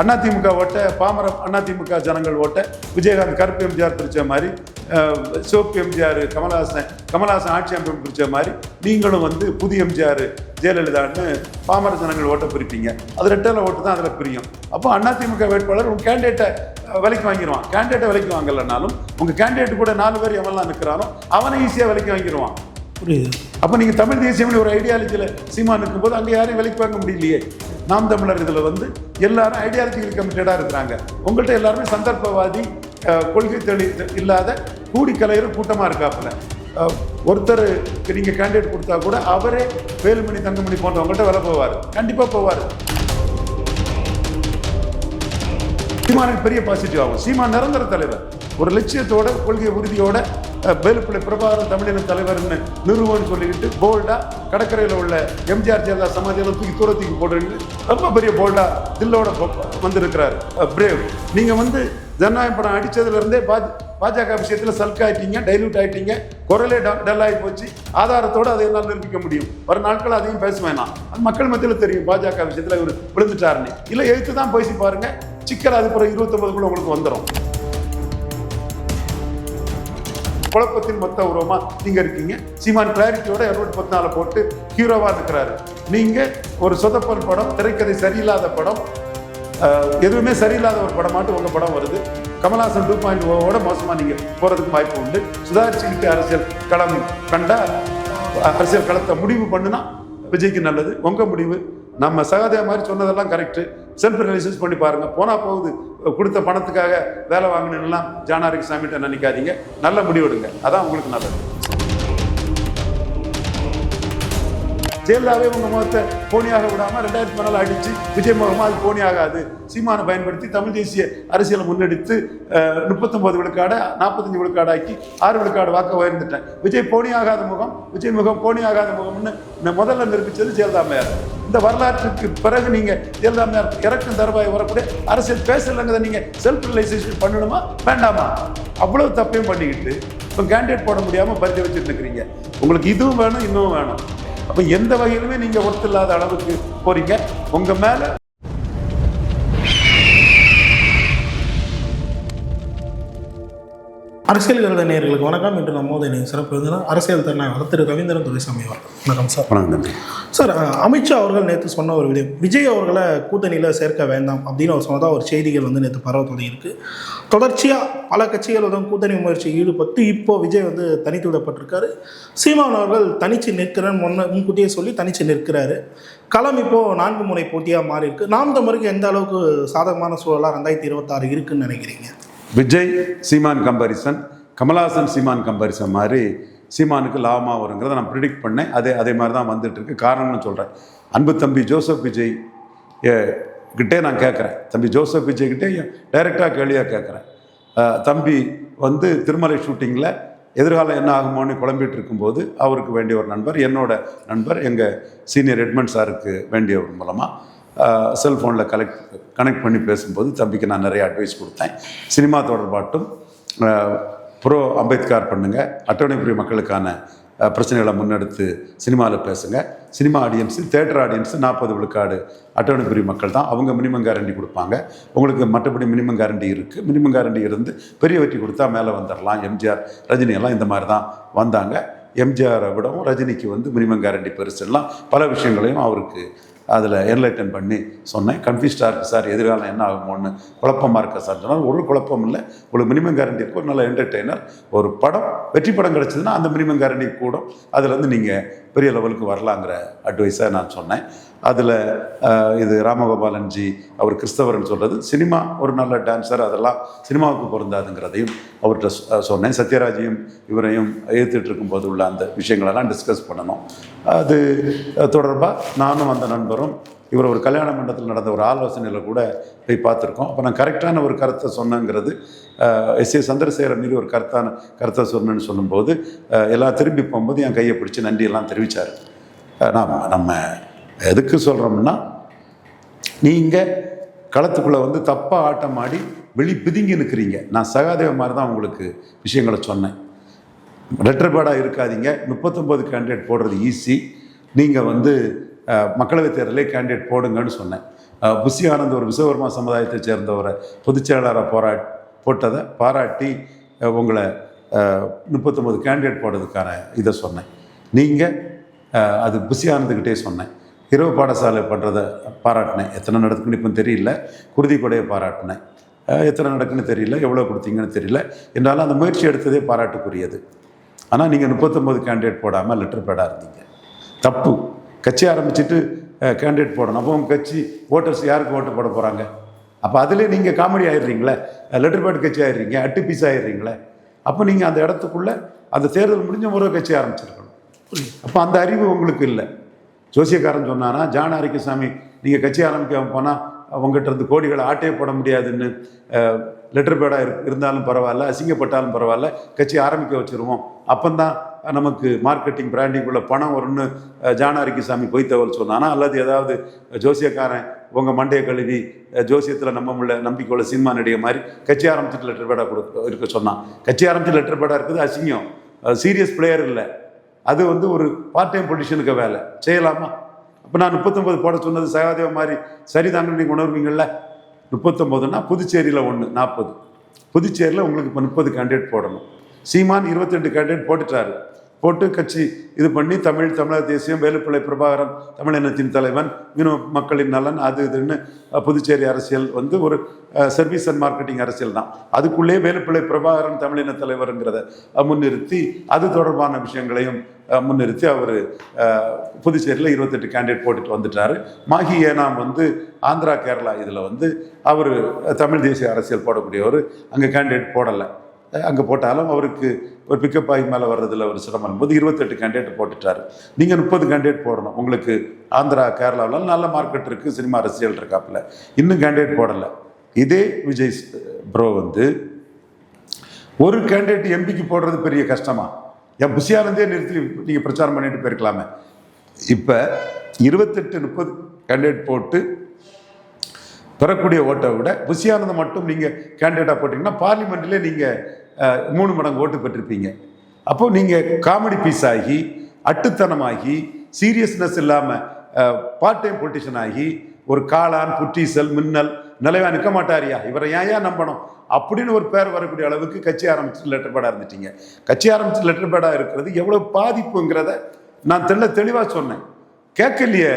அதிமுக ஓட்ட பாமர அதிமுக ஜனங்கள் ஓட்ட விஜயகாந்த் கருப்பு எம்ஜிஆர் பிரித்த மாதிரி, சிவப்பு எம்ஜிஆர் கமலஹாசன் ஆட்சி அமைப்பு பிரித்த மாதிரி நீங்களும் வந்து புதிய எம்ஜிஆர் ஜெயலலிதான்னு பாமர ஜனங்கள் ஓட்ட பிரிப்பீங்க. அது ரெட்டலை ஓட்டு தான் அதில் பிரியும். அப்போ அதிமுக வேட்பாளர் உங்கள் கேண்டிடேட்டை விலைக்கு வாங்கிடுவான். கேண்டிடேட்டை விலைக்கு வாங்கலைனாலும் உங்கள் கேண்டிடேட் கூட 4 பேர் எவெல்லாம் நிற்கிறாலும் அவனை ஈஸியாக விலைக்கு வாங்கிடுவான். புரியுது. அப்போ நீங்கள் தமிழ் தேசியம்னு ஒரு ஐடியாலஜியில் சீமான் இருக்கும்போது அங்கே யாரையும் விலைக்கு வாங்க முடியலையே. நாம் தமிழர் இதில் வந்து எல்லாரும் ஐடியாலஜிக்கல் கமிட்டடாக இருக்கிறாங்க. உங்கள்கிட்ட எல்லாருமே சந்தர்ப்பவாதி, கொள்கை இல்லாத கூடி கலையிற கூட்டமாக இருக்காப்புல. ஒருத்தர் நீங்கள் கேண்டிடேட் கொடுத்தா கூட அவரே வேலுமணி தங்கமணி போன்றவங்கள்ட்ட விலை போவார், கண்டிப்பாக போவார். சீமானுக்கு பெரிய பாசிட்டிவ் ஆகும். சீமான் நிரந்தர தலைவர், ஒரு லட்சியத்தோட கொள்கை உறுதியோட வேலுப்பிள்ளை பிரபாகரன் தமிழின தலைவர்னு நிறுவனம்னு சொல்லிக்கிட்டு போல்டா கடற்கரையில் உள்ள எம்ஜிஆர் ஜெயலலிதா சமாதியில் தூரத்துக்கு போடுறேன்னு ரொம்ப பெரிய போல்டா தில்லோட வந்திருக்கிறாரு. பிரேவ். நீங்கள் வந்து ஜனநாயக படம் அடித்ததுலேருந்தே பாஜக விஷயத்தில் சல்க் ஆகிட்டீங்க, டைல்யூட் ஆகிட்டீங்க, குரலே டல் ஆகி போச்சு. ஆதாரத்தோடு அதை என்னால் நிரூபிக்க முடியும். வர நாட்கள் அதையும் பேச வேணாம். அது மக்கள் மத்தியில் தெரியும் பாஜக விஷயத்தில் இவர் விழுந்துட்டாருன்னு. இல்லை எழுத்து தான் பேசி பாருங்க, சிக்கல் அது பிறகு 29 உங்களுக்கு வந்துடும். குழப்பத்தின் மொத்த உருவமா நீங்க இருக்கீங்க. சீமான் கிளாரிட்டியோட 214 போட்டு ஹீரோவா இருக்கிறாரு. நீங்க ஒரு சொதப்பல் படம், திரைக்கதை சரியில்லாத படம், எதுவுமே சரியில்லாத ஒரு படமாட்டு உங்க படம் வருது. கமல்ஹாசன் 2.0 மோசமா நீங்க போறதுக்கு வாய்ப்பு உண்டு. சுதாரிச்சுக்கிட்டு அரசியல் களம் கண்டா, அரசியல் களத்தை முடிவு பண்ணுனா விஜய்க்கு நல்லது. உங்க முடிவு நம்ம சகாதேவ மாதிரி சொன்னதெல்லாம் கரெக்டு. செல்ஃப் அனாலிசிஸ் பண்ணி பாருங்க. போனா போகுது, கொடுத்த பணத்துக்காக வேலை வாங்கினெல்லாம் ஜானாரிக்கு சாமிகிட்ட நினைக்காதீங்க. நல்ல முடிவெடுங்க, அதான் உங்களுக்கு நல்லது. ஜெயலலிதாவே உங்க முகத்தை போனியாக விடாம 2014 அடிச்சு விஜய் முகமா அது போனி ஆகாது. சீமானை பயன்படுத்தி தமிழ் தேசிய அரசியலை முன்னெடுத்து 39 விழுக்காடு 45 விழுக்காடு ஆக்கி 6 விழுக்காடு வாக்க உயர்ந்துட்டேன். விஜய் போனி ஆகாத முகம், விஜய் முகம் போனி ஆகாத முகம்னு முதல்ல நிரூபிச்சது ஜெயலலிதா அம்மையார். இந்த வரலாற்றுக்கு பிறகு நீங்க ஜெயலலிதா அம்மையார் இறக்கும் தருவாய் வரக்கூடிய அரசியல் பேசலங்கிறத நீங்க செல்ஃப் ரியலைசேஷன் பண்ணணுமா வேண்டாமா? அவ்வளவு தப்பையும் பண்ணிக்கிட்டு இப்போ கேண்டிடேட் போட முடியாம பரிந்து வச்சுட்டு இருக்கிறீங்க. உங்களுக்கு இதுவும் வேணும், இன்னும் வேணும். அப்ப எந்த வகையிலுமே நீங்க ஒர்த்து இல்லாத அளவுக்கு போறீங்க. உங்க மேல அரசியல் கருத நேயர்களுக்கு வணக்கம். இன்று நம்மோது நீங்கள் சிறப்பு இருந்தால் அரசியல் தலைவர் திரு ரவீந்திரன் துரைசாமி அவர்கள். வணக்கம் சார். வணக்கம் சார். அமித்ஷா அவர்கள் நேற்று சொன்ன ஒரு விடயம், விஜய் அவர்களை கூட்டணியில் சேர்க்க வேண்டாம் அப்படின்னு அவர் சொன்னதாக ஒரு செய்திகள் வந்து நேற்று பரவ தொடங்கியிருக்கு. தொடர்ச்சியாக பல கட்சிகள் வந்து கூட்டணி முயற்சியில் ஈடுபட்டு இப்போ விஜய் வந்து தனித்து விடப்பட்டிருக்காரு. சீமான் அவர்கள் தனிச்சு நிற்கிறேன்னு முன்கூட்டியே சொல்லி தனிச்சு நிற்கிறாரு. களம் இப்போது 4 முனை போட்டியாக மாறி இருக்கு. நாம் தமிழுக்கு எந்த அளவுக்கு சாதகமான சூழலாக 2026 இருக்குன்னு நினைக்கிறீங்க? விஜய் சீமான் கம்பாரிசன், கமல்ஹாசன் சீமான் கம்பாரிசன் மாதிரி சீமானுக்கு லாபமாக வருங்கிறத நான் ப்ரிடிக்ட் பண்ணேன். அதே மாதிரி தான் வந்துட்டு இருக்கு. காரணம்னு சொல்கிறேன். அன்பு தம்பி ஜோசப் விஜய் கிட்டே நான் கேட்குறேன். தம்பி ஜோசப் விஜய் கிட்டே டைரெக்டாக கேள்வியாக கேட்குறேன். தம்பி வந்து திருமலை ஷூட்டிங்கில் எதிர்காலம் என்ன ஆகுமோன்னு குழம்பிட்டு இருக்கும்போது அவருக்கு வேண்டிய ஒரு நண்பர், என்னோட நண்பர், எங்கள் சீனியர் எட்மண்ட் சாருக்கு வேண்டியவர் மூலமாக செல்ஃபோனில் கனெக்ட் பண்ணி பேசும்போது தம்பிக்கு நான் நிறைய அட்வைஸ் கொடுத்தேன். சினிமா தொடர்பாட்டும் ப்ரோ அம்பேத்கர் பண்ணுங்கள், அட்டவணைப்புரிய மக்களுக்கான பிரச்சனைகளை முன்னெடுத்து சினிமாவில் பேசுங்க. சினிமா ஆடியன்ஸு, தேட்டர் ஆடியன்ஸு 40 விழுக்காடு அட்டவணைப்புரிய மக்கள் தான். அவங்க மினிமம் கேரண்டி கொடுப்பாங்க. உங்களுக்கு மற்றபடி மினிமம் கேரண்டி இருக்குது. மினிமம் கேரண்டி இருந்து பெரிய வெற்றி கொடுத்தா மேலே வந்துடலாம். எம்ஜிஆர் ரஜினி எல்லாம் இந்த மாதிரி தான் வந்தாங்க. எம்ஜிஆரை விடவும் ரஜினிக்கு வந்து மினிமம் கேரண்டி பெருசெல்லாம் பல விஷயங்களையும் அவருக்கு அதில் என்லைட்டன் பண்ணி சொன்னேன். கன்ஃபியூஸ்டாக இருக்குது சார், எதிர்காலம் என்ன ஆகுமோன்னு குழப்பமாக இருக்க சார் சொன்னால், ஒரு குழப்பம் இல்லை. ஒரு மினிமம் கேரண்டி இருக்கும். ஒரு நல்ல என்டர்டெய்னர், ஒரு படம் வெற்றி படம் கிடச்சிதுன்னா அந்த மினிமம் கேரண்டி கூடும். அதுலேருந்து நீங்கள் பெரிய லெவலுக்கு வரலாங்கிற அட்வைஸாக நான் சொன்னேன். அதில் இது ராமகோபாலன்ஜி அவர் கிறிஸ்தவர்னு சொல்கிறது, சினிமா ஒரு நல்ல டான்ஸர், அதெல்லாம் சினிமாவுக்கு பொருந்தாதுங்கிறதையும் அவர்கிட்ட சொன்னேன். சத்யராஜையும் இவரையும் எதிர்த்துட்டு இருக்கும்போது உள்ள அந்த விஷயங்களெல்லாம் டிஸ்கஸ் பண்ணணும். அது தொடர்பாக நானும் அந்த நண்பரும் இவர் ஒரு கல்யாண மண்டபத்தில் நடந்த ஒரு ஆலோசனையில் கூட போய் பார்த்துருக்கோம். அப்போ நான் கரெக்டான ஒரு கருத்தை சொன்னேங்கிறது, எஸ் ஏ சந்திரசேகரன் மீது ஒரு கருத்தை சொன்னேன்னு சொல்லும்போது எல்லாம் திரும்பி போகும்போது என் கையை பிடிச்சி நன்றியெல்லாம் தெரிவித்தார். நம்ம எதுக்கு சொல்கிறோம்னா, நீங்கள் களத்துக்குள்ளே வந்து தப்பாக ஆட்டம் ஆடி பிதுங்கி நிற்கிறீங்க. நான் சகாதேவ மாதிரி தான் உங்களுக்கு விஷயங்களை சொன்னேன். ரெட்டர்பேடாக இருக்காதீங்க. 39 கேண்டிடேட் போடுறது ஈஸி. நீங்கள் வந்து மக்களவைத் தேர்தலே கேண்டிடேட் போடுங்கன்னு சொன்னேன். புஷி ஆனந்த் ஒரு விஸ்வகர்மா சமுதாயத்தை சேர்ந்தவரை பொதுச் செயலாளராக போட்டதை பாராட்டி உங்களை 39 கேண்டிடேட் போடுறதுக்கான இதை சொன்னேன். நீங்கள் அது புஷி ஆனந்துக்கிட்டே சொன்னேன். இரவு பாடசாலை பண்ணுறதை பாராட்டினேன். எத்தனை நடக்குன்னு இப்போ தெரியல. குருதி கொடையை பாராட்டினேன். எத்தனை நடக்குன்னு தெரியல, எவ்வளோ கொடுத்தீங்கன்னு தெரியல. என்றாலும் அந்த முயற்சி எடுத்ததே பாராட்டுக்குரியது. ஆனால் நீங்கள் 39 கேண்டிடேட் போடாமல் லெட்டர் பேடாக இருந்தீங்க. தப்பு. கட்சி ஆரம்பிச்சுட்டு கேண்டிடேட் போடணும். அப்போ உங்கள் கட்சி ஓட்டர்ஸ் யாருக்கு ஓட்டு போட போகிறாங்க? அப்போ அதிலே நீங்கள் காமெடி ஆயிடுறீங்களே, லெட்டர் பேட் கட்சி ஆயிடுறீங்க, அட்டு பீஸ் ஆயிடுறீங்களே. அப்போ நீங்கள் அந்த இடத்துக்குள்ளே அந்த தேர்தல் முடிஞ்ச முறை கட்சி ஆரம்பிச்சிருக்கணும். அப்போ அந்த அறிவு உங்களுக்கு இல்லை. ஜோசியக்காரன் சொன்னானா, ஜான் ஆரோக்கியசாமி நீங்கள் கட்சி ஆரம்பிக்காம போனால் அவங்ககிட்ட இருந்து கோடிகளை ஆட்டையே போட முடியாதுன்னு, லெட்டர் பேடாக இருந்தாலும் பரவாயில்ல, அசிங்கப்பட்டாலும் பரவாயில்ல, கட்சி ஆரம்பிக்க வச்சுருவோம், அப்போந்தான் நமக்கு மார்க்கெட்டிங் பிராண்டிங்குள்ள பணம் வரும்னு ஜான் ஆரோக்கியசாமி பொய் தகவல் சொன்னானா, அல்லது ஏதாவது ஜோசியக்காரன் உங்கள் மண்டையை கழுவி ஜோசியத்தில் நம்பிக்கை உள்ள சினிமா நடிகை மாதிரி கட்சி ஆரம்பிச்சுட்டு லெட்டர் பேடாக இருக்க சொன்னான். கட்சி ஆரம்பிச்சு லெட்டர் பேடாக இருக்குது அசிங்கம். சீரியஸ் பிளேயர் இல்லை, அது ஒரு பார்ட் டைம் பொலிட்டிஷனுக்கு வேலை செய்யலாமா? அப்போ நான் 39 போட சொன்னது சகாதேவ மாதிரி சரிதாங்க நீங்கள் உணர்வீங்கள்ல. 39னா புதுச்சேரியில் 1 40. புதுச்சேரியில் உங்களுக்கு இப்போ 30 கேண்டிடேட் போடணும். சீமான் 22 கேண்டிடேட் போட்டுட்டாரு. போட்டு கட்சி இது பண்ணி தமிழக தேசியம், வேலுப்பிள்ளை பிரபாகரன் தமிழினத்தின் தலைவன், மக்களின் நலன், அது இதுன்னு புதுச்சேரி அரசியல் ஒரு சர்வீஸ் அண்ட் மார்க்கெட்டிங் அரசியல் தான். அதுக்குள்ளே வேலுப்பிள்ளை பிரபாகரன் தமிழின தலைவருங்கிறத முன்னிறுத்தி அது தொடர்பான விஷயங்களையும் முன்னிறுத்தி அவர் புதுச்சேரியில் 28 கேண்டிடேட் போட்டுட்டு வந்துட்டார். மாஹி ஏனாம் ஆந்திரா கேரளா இதில் அவர் தமிழ் தேசிய அரசியல் போடக்கூடியவர். அங்கே கேண்டிடேட் போடலை. அங்கே போட்டாலும் அவருக்கு ஒரு பிக்கப் ஆகி மேலே வர்றதில் ஒரு சிரமம் போது 28 கேண்டிடேட் போட்டுட்டார். நீங்கள் 30 கேண்டிடேட் போடணும். உங்களுக்கு ஆந்திரா கேரளாவில் நல்ல மார்க்கெட் இருக்குது, சினிமா அரசியல் இருக்காப்புல. இன்னும் கேண்டிடேட் போடலை. இதே விஜய் ப்ரோ ஒரு கேண்டிடேட் எம்பிக்கு போடுறது பெரிய கஷ்டமா? என் புஷியானந்தே நிறுத்தி நீங்கள் பிரச்சாரம் பண்ணிட்டு போயிருக்கலாமே. இப்போ 28-30 கேண்டிடேட் போட்டு பெறக்கூடிய ஓட்டை விட புஷியானந்தை மட்டும் நீங்கள் கேண்டிடேட்டாக போட்டிங்கன்னா பார்லிமெண்ட்லேயே நீங்கள் 3 மடங்கு ஓட்டு பெற்றிருப்பீங்க. அப்போ நீங்கள் காமெடி பீஸ் ஆகி, அட்டுத்தனமாகி, சீரியஸ்னஸ் இல்லாமல் பார்ட் டைம் பொலிட்டிஷன் ஆகி, ஒரு காளான், புற்றீசல், மின்னல், நிலைவா நிற்க மாட்டாரியா, இவரை ஏன் நம்பணும் அப்படின்னு ஒரு பேர் வரக்கூடிய அளவுக்கு கட்சி ஆரம்பிச்சு லெட்டர் பேடாக இருந்துட்டீங்க. கட்சி ஆரம்பிச்சு லெட்டர் பேடாக இருக்கிறது எவ்வளோ பாதிப்புங்கிறத நான் தெளிவாக சொன்னேன். கேட்கலையே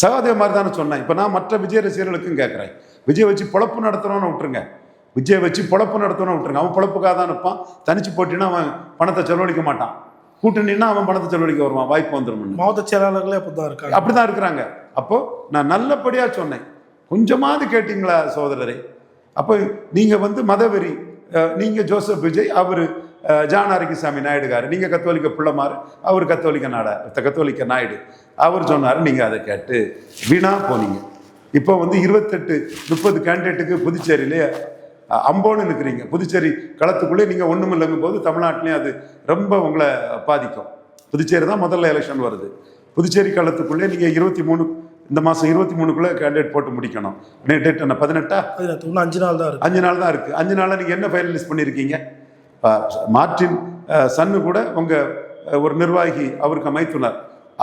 சகாதேவ மாதிரி தானே சொன்னேன். இப்போ நான் மற்ற விஜய் ரசிகர்களுக்கும் கேட்குறேன். விஜய் வச்சு பொழப்பு நடத்தணும்னு விட்டுருங்க. விஜய் வச்சு பொழப்பு நடத்தணும்னு விட்டுருங்க. அவன் பொழப்புக்காக தான் இருப்பான். தனிச்சு போட்டின்னா அவன் பணத்தை செலவழிக்க மாட்டான். கூட்டணின்னா அவன் பணத்தை செலவழிக்க வருவான். வாய்ப்பு வந்துடும். மாவட்ட செயலாளர்களே அப்படிதான் இருக்கிறாங்க. அப்போ நான் நல்லபடியாக சொன்னேன். கொஞ்சமாவது கேட்டீங்களா சகோதரரே? அப்போ நீங்கள் மதவெறி, நீங்கள் ஜோசப் விஜய், அவர் ஜான் ஆரோக்கியசாமி நாயுடுகாரு, நீங்கள் கத்தோலிக்க பிள்ளைமாறு, அவர் கத்தோலிக்க நாயுடு, அவர் சொன்னார். நீங்கள் அதை கேட்டு வீணா போனீங்க. இப்போ 28-30 கேண்டிடேட்டுக்கு புதுச்சேரியிலே அம்போன்னு இருக்கிறீங்க. புதுச்சேரி களத்துக்குள்ளே நீங்கள் ஒன்றும் இல்லைங்கும் போது தமிழ்நாட்டிலையும் அது ரொம்ப உங்களை பாதிக்கும். புதுச்சேரி தான் முதல்ல எலெக்ஷன் வருது. புதுச்சேரி களத்துக்குள்ளே நீங்கள் 23 இந்த மாதம் 23க்குள்ளே கேண்டிடேட் போட்டு முடிக்கணும். டேட் என்ன 18? 5 நாள் தான் இருக்குது. 5 நாள் தான் இருக்குது. 5 நாளில் நீங்கள் என்ன ஃபைனலிஸ்ட் பண்ணியிருக்கீங்க? மார்டின் சன்னு கூட உங்கள் ஒரு நிர்வாகி, அவருக்கு மைத்துனர்,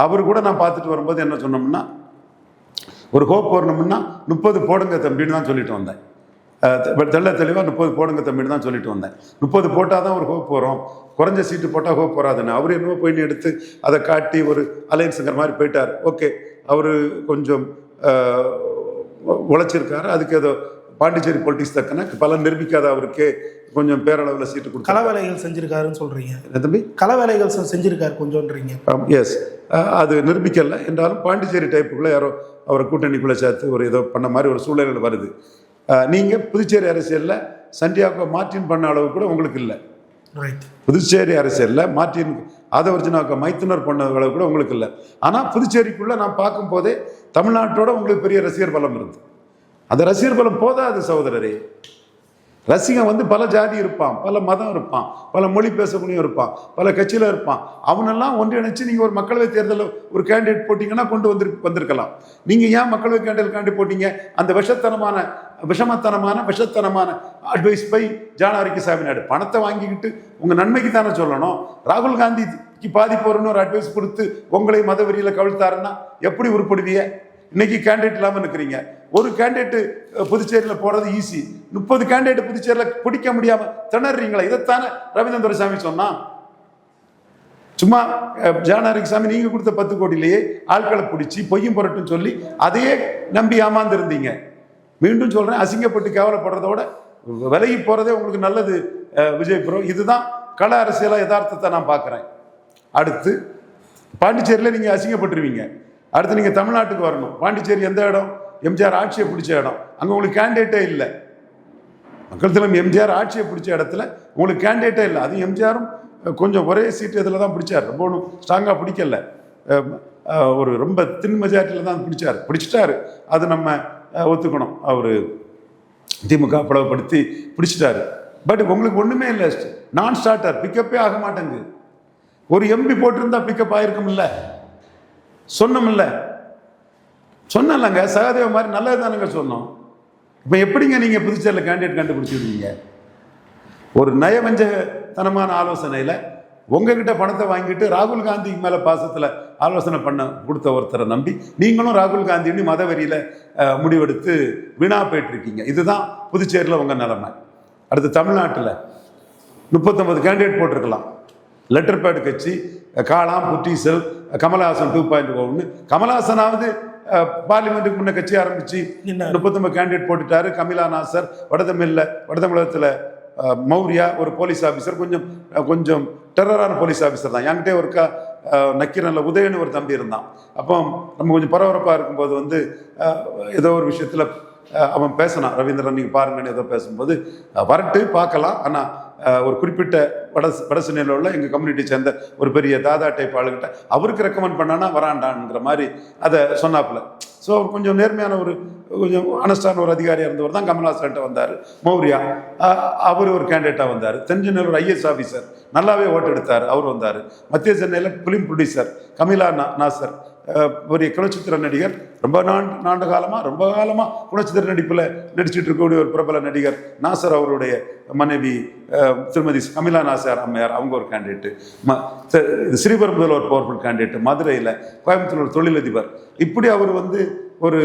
அவர் கூட நான் பார்த்துட்டு வரும்போது என்ன சொன்னோம்னா, ஒரு ஹோப் வரணும்னா 30 போடுங்க தம்பின்னு தான் சொல்லிட்டு வந்தேன். தெளிவாக 30 போடுங்க தம்பின்னு தான் சொல்லிட்டு வந்தேன். 30 போட்டால் தான் ஒரு ஹோப் வரும், குறைஞ்ச சீட்டு போட்டால் ஹோப் வராதுன்னு அவர் என்னவோ போயின்னு எடுத்து அதை காட்டி ஒரு அலையன்ஸுங்கிற மாதிரி போயிட்டார். ஓகே, அவர் கொஞ்சம் உழைச்சிருக்காரு. அதுக்கு ஏதோ பாண்டிச்சேரி பொலிட்டிக்ஸ் தக்கன பலன் நிரூபிக்காத அவருக்கு கொஞ்சம் பேரளவில் சீட்டு கொடுத்து கள வேலைகள் செஞ்சிருக்காருன்னு சொல்றீங்க. தம்பி கள வேலைகள் செஞ்சிருக்காரு கொஞ்சம்ன்றீங்க. எஸ், அது நிரூபிக்கல என்றாலும் பாண்டிச்சேரி டைப்புக்குள்ளே யாரோ அவரை கூட்டணிக்குள்ளே சேர்த்து ஒரு ஏதோ பண்ண மாதிரி ஒரு சூழல்கள் வருது. நீங்கள் புதுச்சேரி அரசியலில் சண்டியாகோ மார்டின் பண்ண அளவு கூட உங்களுக்கு இல்லை. புதுச்சேரி அரசியலில் மார்டின் ஆதவர்ஜனாவுக்கு மைத்துனர் பண்ண அளவு கூட உங்களுக்கு இல்லை. ஆனால் புதுச்சேரிக்குள்ளே நான் பார்க்கும் போதே தமிழ்நாட்டோட உங்களுக்கு பெரிய ரசிகர் பலம் இருந்து. அந்த ரசிகர் பலம் போதாது சகோதரரே. ரசிகன் பல ஜாதி இருப்பான், பல மதம் இருப்பான், பல மொழி பேசக்கூடிய இருப்பான், பல கட்சியில் இருப்பான். அவனெல்லாம் ஒன்றிணைச்சு நீங்கள் ஒரு மக்களவை தேர்தலில் ஒரு கேண்டிடேட் போட்டிங்கன்னா கொண்டு வந்திருக்கலாம். நீங்கள் ஏன் மக்களவை கேண்டிடேட் போட்டீங்க? அந்த விஷத்தனமான advice by John Arokiasamy Naidu. பணத்தை வாங்கிக்கிட்டு உங்கள் நன்மைக்கு தானே சொல்லணும். ராகுல் காந்தி பாதிப்பு வரும்னு ஒரு அட்வைஸ் கொடுத்து உங்களை மதவெறியில் கவிழ்த்தாருன்னா எப்படி உருப்படுவீங்க? இன்னைக்கு கேண்டிடேட் இல்லாமல் இருக்கிறீங்க. ஒரு கேண்டிடேட்டு புதுச்சேரியில் போகிறது ஈஸி, 30 கேண்டிடேட் புதுச்சேரியில் பிடிக்க முடியாமல் திணறீங்களா? இதைத்தானே ரவீந்திரன் துரைசாமி சொன்னான். சும்மா ஜானாரிசாமி நீங்க கொடுத்த 10 கோடியிலேயே ஆட்களை பிடிச்சி பொய்யும் புரட்டும் சொல்லி அதையே நம்பி ஏமாந்துருந்தீங்க. மீண்டும் சொல்றேன், அசிங்கப்பட்டு கேவலப்படுறதோட விலகி போறதே உங்களுக்கு நல்லது விஜய் ப்ரோ. இதுதான் கள அரசியலா யதார்த்தத்தை நான் பார்க்குறேன். அடுத்து பாண்டிச்சேரியில் நீங்கள் அசிங்கப்பட்டுருவீங்க. அடுத்து நீங்கள் தமிழ்நாட்டுக்கு வரணும். பாண்டிச்சேரி எந்த இடம்? எம்ஜிஆர் ஆட்சியை பிடிச்ச இடம். அங்கே உங்களுக்கு கேண்டிடேட்டே இல்லை. மக்கள் தலைவர் எம்ஜிஆர் ஆட்சியை பிடிச்ச இடத்துல உங்களுக்கு கேண்டிடேட்டே இல்லை. அதுவும் எம்ஜிஆரும் கொஞ்சம் ஒரே சீட்டு இதில் தான் பிடிச்சார். ரொம்ப ஒன்றும் ஸ்ட்ராங்காக பிடிக்கல, ஒரு ரொம்ப தின் மெஜாரிட்டியில் தான் பிடிச்சிட்டாரு. அது நம்ம ஒத்துக்கணும். அவர் திமுக பிளவுபடுத்தி பிடிச்சிட்டாரு. பட் உங்களுக்கு ஒன்றுமே இல்லை, நான் ஸ்டார்டர், பிக்கப்பே ஆக மாட்டேங்குது. ஒரு எம்பி போட்டிருந்தா பிக்கப் ஆயிருக்கும்ல, சொன்னோம்ல, சொன்னலங்க. சகாதேவ மாதிரி நல்லது தானுங்க சொன்னோம். இப்போ எப்படிங்க நீங்கள் புதுச்சேரியில் கேண்டிடேட் கண்டுபிடிச்சிருந்தீங்க? ஒரு நயவஞ்சகத்தனமான ஆலோசனையில் உங்ககிட்ட பணத்தை வாங்கிட்டு ராகுல் காந்திக்கு மேலே பாசத்தில் ஆலோசனை பண்ண கொடுத்த ஒருத்தரை நம்பி நீங்களும் ராகுல் காந்தின்னு மதவெறியில் முடிவெடுத்து வீணா போயிட்டுருக்கீங்க. இதுதான் புதுச்சேரியில் உங்கள் நிலைமை. அடுத்து தமிழ்நாட்டில் 39 கேண்டிடேட் போட்டிருக்கலாம். லெட்டர் பேட் கட்சி, காளாம், புற்றீசல், கமலஹாசன் 2.0. கமலஹாசனாவது பார்லிமெண்ட்டுக்கு முன்ன கட்சி ஆரம்பிச்சு 39 கேண்டிடேட் போட்டுட்டாரு. கமிலா நாசர், வடதமிழகத்தில் மௌரியா, ஒரு போலீஸ் ஆஃபீஸர், கொஞ்சம் டெரரான போலீஸ் ஆஃபீஸர் தான். என்கிட்டே ஒருக்கா நக்கீரனில் உதயன்னு ஒரு தம்பி இருந்தான். அப்போ நம்ம கொஞ்சம் பரபரப்பாக இருக்கும்போது ஏதோ ஒரு விஷயத்தில் அவன் பேசினான். ரவீந்திரன் நீங்கள் பாருங்கன்னு ஏதோ பேசும்போது, வரட்டு பார்க்கலாம், ஆனால் ஒரு குறிப்பிட்ட வடசென்னையில் உள்ள எங்கள் கம்யூனிட்டி சேர்ந்த ஒரு பெரிய தாதா டைப் ஆளுகிட்ட அவருக்கு ரெக்கமெண்ட் பண்ணானா வராண்டான்ங்கிற மாதிரி அதை சொன்னாப்புல. ஸோ அவர் கொஞ்சம் நேர்மையான கொஞ்சம் அனஸ்டான ஒரு அதிகாரியாக இருந்தவர் தான். கமல்ஹாசன்கிட்ட வந்தார். மௌரியா அவர் ஒரு கேண்டிடேட்டாக வந்தார். தென்சென்னையில் ஒரு ஐஏஎஸ் ஆஃபீஸர் நல்லாவே ஓட்டு எடுத்தார், அவர் வந்தார். மத்திய சென்னையில் ஃபிலிம் ப்ரொடியூசர் கமிலா நாசர், ஒரு குணச்சித்திர நடிகர், ரொம்ப காலமாக குணச்சித்திர நடிப்பில் நடிச்சுட்டு இருக்கக்கூடிய ஒரு பிரபல நடிகர் நாசர். அவருடைய மனைவி திருமதி கமிலா நாசர் அம்மையார், அவங்க ஒரு கேண்டிடேட்டு. ஸ்ரீபெரும்புதூரில் ஒரு பவர்ஃபுல் கேண்டிடேட். மதுரையில், கோயம்புத்தூர் ஒரு தொழிலதிபர். இப்படி அவர் ஒரு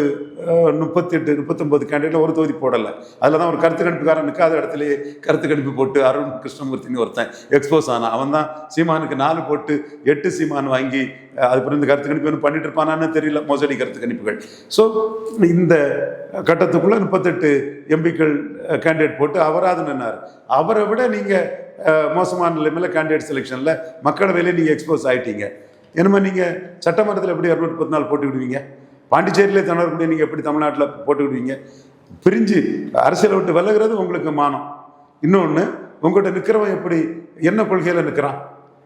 38-39 கேண்டிடேட்ல ஒரு தொகுதி போடலை. அதில் தான் ஒரு கருத்து கணிப்புக்காரன் நிற்காத இடத்துலையே கருத்து கணிப்பு போட்டு அருண் கிருஷ்ணமூர்த்தின்னு ஒருத்தன் எக்ஸ்போஸ் ஆனான். அவன் தான் சீமானுக்கு 4 போட்டு 8 சீமான் வாங்கி அது பிறகு இந்த கருத்து கணிப்பு பண்ணிட்டு இருப்பானான்னு தெரியல, மோசடி கருத்து கணிப்புகள். ஸோ இந்த கட்டத்துக்குள்ள 38 எம்பிக்கள் கேண்டிடேட் போட்டு அவராது நின்னார். அவரை விட நீங்கள் மோசமான நிலைமையில் கேண்டிடேட் செலெக்ஷனில் மக்களவையிலே நீங்கள் எக்ஸ்போஸ் ஆகிட்டீங்க. என்னமே நீங்கள் சட்டமன்றத்தில் எப்படி 214 போட்டு விடுவீங்க? பாண்டிச்சேரியிலே திணறக்கூடிய நீங்கள் எப்படி தமிழ்நாட்டில் போட்டுக்கிடுவீங்க? பிரிஞ்சு அரசியலை விட்டு விலகிறது உங்களுக்கு மானம். இன்னொன்று, உங்கள்கிட்ட நிற்கிறவன் எப்படி, என்ன கொள்கையில் நிற்கிறான்,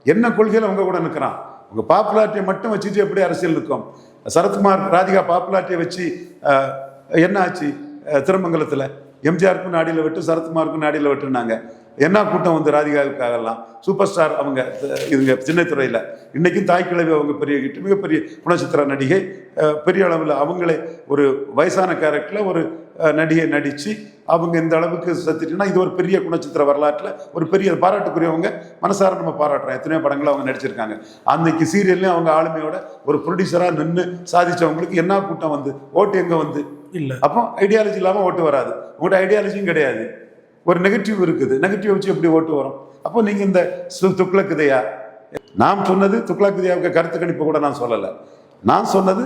என்ன கொள்கையில் உங்கள் கூட நிற்கிறான்? உங்கள் பாப்புலாரிட்டியை மட்டும் வச்சுட்டு எப்படி அரசியல் நிற்கும்? சரத்குமார் ராதிகா பாப்புலாரிட்டியை வச்சு என்ன ஆச்சு? திருமங்கலத்தில் எம்ஜிஆருக்கும் நாடியில் விட்டு சரத்குமாருக்கும் நாடியில் விட்டுருந்தாங்க. என்ன கூட்டம் ராதிகாவுக்காகலாம். சூப்பர் ஸ்டார் அவங்க இதுங்க சின்னத்துறையில். இன்றைக்கும் தாய்க்கிழவி அவங்க பெரிய மிகப்பெரிய குணச்சித்திர நடிகை. பெரிய அளவில் அவங்களே ஒரு வயசான கேரக்டரில் ஒரு நடிகை நடித்து அவங்க இந்த அளவுக்கு சத்திட்டுனா இது ஒரு பெரிய குணச்சித்திர வரலாற்றில் ஒரு பெரிய பாராட்டுக்குரியவங்க. மனசார நம்ம பாராட்டுறோம். எத்தனையோ படங்கள் அவங்க நடிச்சிருக்காங்க. அன்னைக்கு சீரியல்லையும் அவங்க ஆளுமையோட ஒரு ப்ரொடியூசராக நின்று சாதிச்சவங்களுக்கு என்ன கூட்டம் ஓட்டு எங்கே இல்லை. அப்போ ஐடியாலஜி இல்லாமல் ஓட்டு வராது. உங்கள்கிட்ட ஐடியாலஜியும் கிடையாது. ஒரு நெகட்டிவ் இருக்குது. நெகட்டிவ் வச்சு எப்படி ஓட்டு வரும்? அப்போ நீங்கள் இந்த துக்ளக்குதையா, நான் சொன்னது துக்ளக்குதையாவுக்கு கருத்து கணிப்பு கூட நான் சொல்லலை. நான் சொன்னது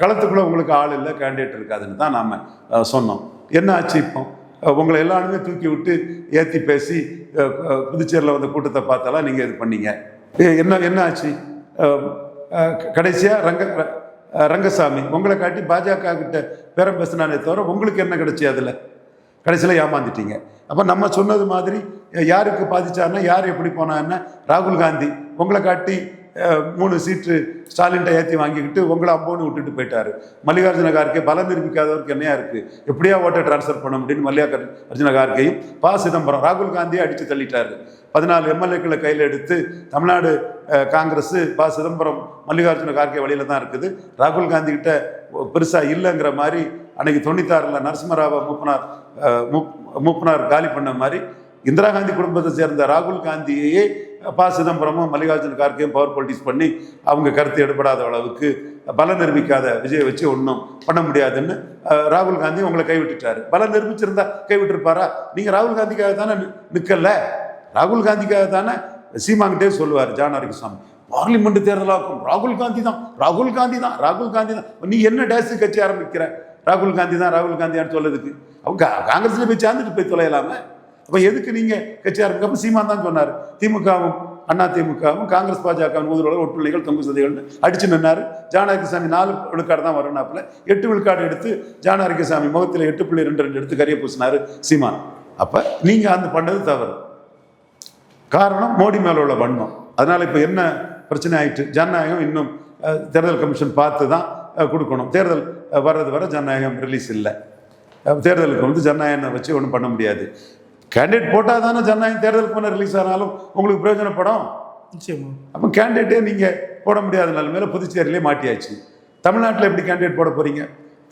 களத்துக்குள்ளே உங்களுக்கு ஆள் இல்லை, கேண்டிடேட் இருக்காதுன்னு தான் நாம் சொன்னோம். என்ன ஆச்சு? இப்போ உங்களை எல்லாருமே தூக்கி விட்டு ஏற்றி பேசி புதுச்சேரியில் கூட்டத்தை பார்த்தாலாம் நீங்கள் இது பண்ணீங்க. என்ன ஆச்சு? கடைசியாக ரங்கசாமி உங்களை காட்டி பாஜக கிட்ட பேரம் பேசினானே தவிர உங்களுக்கு என்ன கிடைச்சி? அதில் கடைசியில் ஏமாந்துட்டீங்க. அப்போ நம்ம சொன்னது மாதிரி யாருக்கு பாதிச்சாருன்னா, யார் எப்படி போனான்னா, ராகுல் காந்தி உங்களை காட்டி 3 சீட்டு ஸ்டாலின்ட்ட ஏற்றி வாங்கிக்கிட்டு உங்களை அம்போன்னு விட்டுட்டு போயிட்டாரு. மல்லிகார்ஜுன கார்கே பலம் நிரூபிக்காதவருக்கு என்னையா இருக்குது, எப்படியா ஓட்டை டிரான்ஸ்ஃபர் பண்ண முடியும்னு மல்லிகார்ஜுன கார்கேயும் சிதம்பரம் ராகுல் காந்தியை அடித்து தள்ளிட்டாரு. 14 எம்எல்ஏக்களை கையில் எடுத்து தமிழ்நாடு காங்கிரஸ் சிதம்பரம் மல்லிகார்ஜுன கார்கே வழியில் தான் இருக்குது. ராகுல் காந்தி கிட்ட பெருசாக இல்லைங்கிற மாதிரி அன்னைக்கு 96 நரசிம்மராவ மூப்பனார் காலி பண்ண மாதிரி இந்திரா காந்தி குடும்பத்தை சேர்ந்த ராகுல் காந்தியையே சிதம்பரமும் மல்லிகார்ஜுன கார்கேயும் பவர் பாலிட்டிக்ஸ் பண்ணி அவங்க கருத்து எடுபடாத அளவுக்கு பலம் நிரூபிக்காத விஜயை வச்சு ஒன்றும் பண்ண முடியாதுன்னு ராகுல் காந்தி உங்களை கைவிட்டுட்டாரு. பலம் நிரூபிச்சிருந்தா கைவிட்டிருப்பாரா? நீங்கள் ராகுல் காந்திக்காக தானே நிற்கல, ராகுல் காந்திக்காக தானே சீமாங்கிட்டே சொல்லுவார் ஜான் ஆரோக்கியசாமி, பார்லிமெண்ட் தேர்தலாக்கும் ராகுல் காந்தி தான், ராகுல் காந்தி தான், ராகுல் காந்தி தான். நீ என்ன டேஸ் கட்சி ஆரம்பிக்கிற? ராகுல் காந்தி தான், ராகுல் காந்தியான்னு சொல்லதுக்கு அவங்க காங்கிரஸ்ல போய் சேர்ந்துட்டு போய் தொலையலாமே. அப்போ எதுக்கு நீங்கள் கட்சி ஆரம்பிக்க? சீமான் தான் சொன்னார், திமுகவும் அண்ணா திமுகவும் காங்கிரஸ் பாஜக ஊதுவலை ஒட்டுநிலைகள் தொங்கு சதைகள்னு அடிச்சு நின்னார். ஜான் ஆரோக்கியசாமி 4 விழுக்காடு தான் வரணும்னாப்புல 8 விழுக்காடு எடுத்து ஜான் ஆரோக்கியசாமி முகத்தில் 8.22 எடுத்து கரிய பூசினார் சீமான். அப்போ நீங்கள் அந்த பண்ணது தவறு. காரணம் மோடி மேல உள்ள வன்மம். அதனால இப்போ என்ன பிரச்சனை ஆயிட்டு, ஜனநாயகம் இன்னும் தேர்தல் கமிஷன் பார்த்து தான் கொடுக்கணும். தேர்தல் வர்றது வர ஜனநாயகம் ரிலீஸ் இல்லை. தேர்தலுக்கு ஜனநாயகம் வச்சு ஒன்றும் பண்ண முடியாது. கேண்டிடேட் போட்டால் தானே ஜனநாயகம் தேர்தலுக்கு முன்னே ரிலீஸ் ஆனாலும் உங்களுக்கு பிரயோஜனப்படும். நிச்சயமா. அப்போ கேண்டிடேட்டே நீங்கள் போட முடியாத நிலைமையில புதுச்சேரியிலே மாட்டியாச்சு. தமிழ்நாட்டில் எப்படி கேண்டிடேட் போட போறீங்க?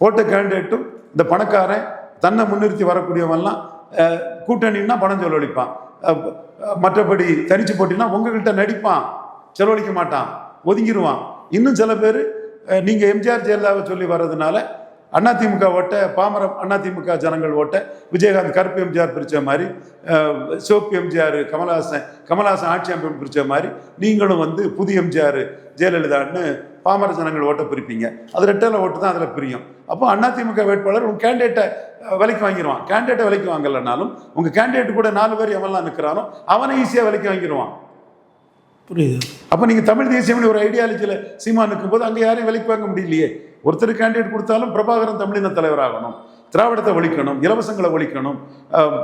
போட்ட கேண்டிடேட்டும் இந்த பணக்காரன் தன்னை முன்னிறுத்தி வரக்கூடியவெல்லாம் கூட்டணின்னா பணம் செலவழிப்பான், மற்றபடி தனிச்சு போட்டினா உங்ககிட்ட நடிப்பான், செலவழிக்க மாட்டான், ஒதுங்கிடுவான். இன்னும் சில பேர் நீங்கள் எம்ஜிஆர் ஜெயலலிதாவை சொல்லி வர்றதுனால அதிமுக ஓட்ட, பாமரம் அதிமுக ஜனங்கள் ஓட்ட, விஜயகாந்த் கருப்பு எம்ஜிஆர் பிரித்த மாதிரி, சிவப்பு எம்ஜிஆர் கமல்ஹாசன் ஆட்சி அமைப்பு பிரித்த மாதிரி நீங்களும் புதிய எம்ஜிஆர் ஜெயலலிதான்னு பாமர ஜனங்கள் ஓட்ட பிரிப்பீங்க. அது ரெட்டல ஓட்டு தான் அதில் பிரியும். அப்போ அதிமுக வேட்பாளர் உங்கள் கேண்டிடேட்டை விலைக்கு வாங்கிடுவான். கேண்டிடேட்டை விலைக்கு வாங்கலைனாலும் உங்கள் கேண்டிடேட் கூட 4 பேர் எவெல்லாம் நிற்கிறானோ அவனை ஈஸியாக விலைக்கு வாங்கிடுவான். புரியுது. அப்போ நீங்கள் தமிழ் தேசியம்னு ஒரு ஐடியாலஜியில் சீமா நிற்கும் போது அங்கே யாரையும் விலைக்கு வாங்க முடியலையே. ஒருத்தர் கேண்டிடேட் கொடுத்தாலும் பிரபாகரன் தமிழின தலைவராகணும், திராவிடத்தை ஒழிக்கணும், இலவசங்களை ஒழிக்கணும்,